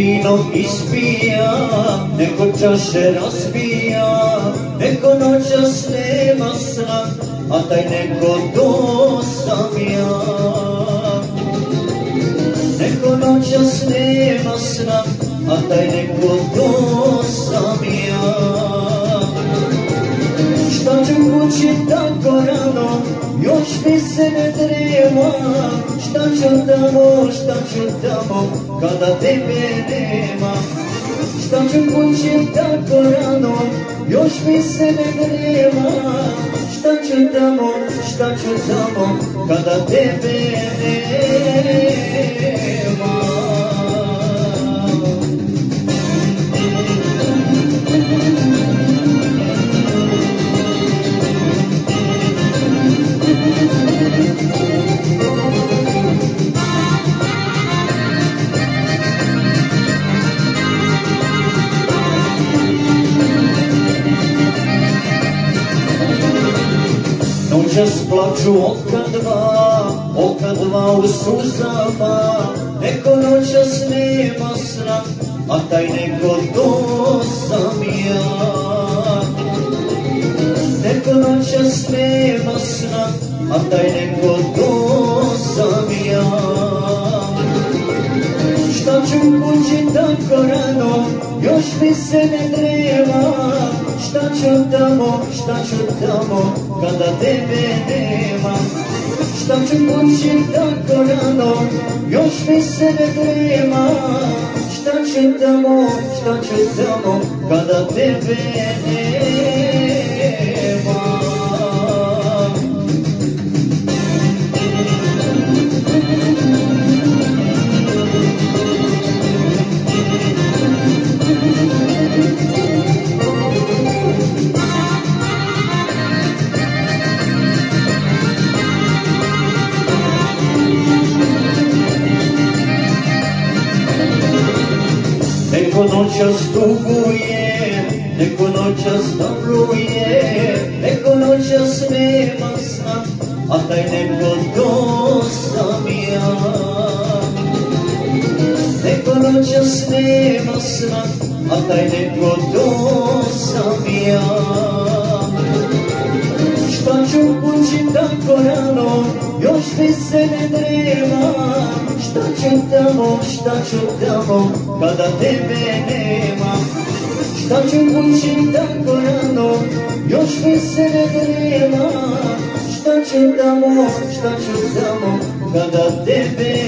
vino ispija, neko čaše razbija, neko noćas nema sna, a taj neko to sam ja. Neko noćas nema sna, a taj neko to sam ja. Šta ću kući tako rano, još mi se ne treba. Šta ću tamo, kada tebe nema. Šta ću kući tako rano, još mi se ne treba. Šta ću tamo, kada tebe nema. Noćas plaču oka dva u suzama, neko noćas nema sna, a taj neko to sam ja. Neko noćas nema sna, a taj neko to sam ja. Šta ću kući tako rano, još mi se ne treba. Šta ću tamo, kada tebe nema. Šta ću kući tako rano, još mi se ne treba. Šta ću tamo, kada tebe nema. Neko noćas tuguje, neko noćas damluje, neko noćas nema sna, a taj neko to sam ja. Neko noćas nema sna, a taj neko to sam ja. Šta ću kući tako rano, još mi se ne treba. Šta ću tamo, kada tebe nema. Šta ću kući tako rano, još mi se ne treba. Šta ću tamo, kada tebe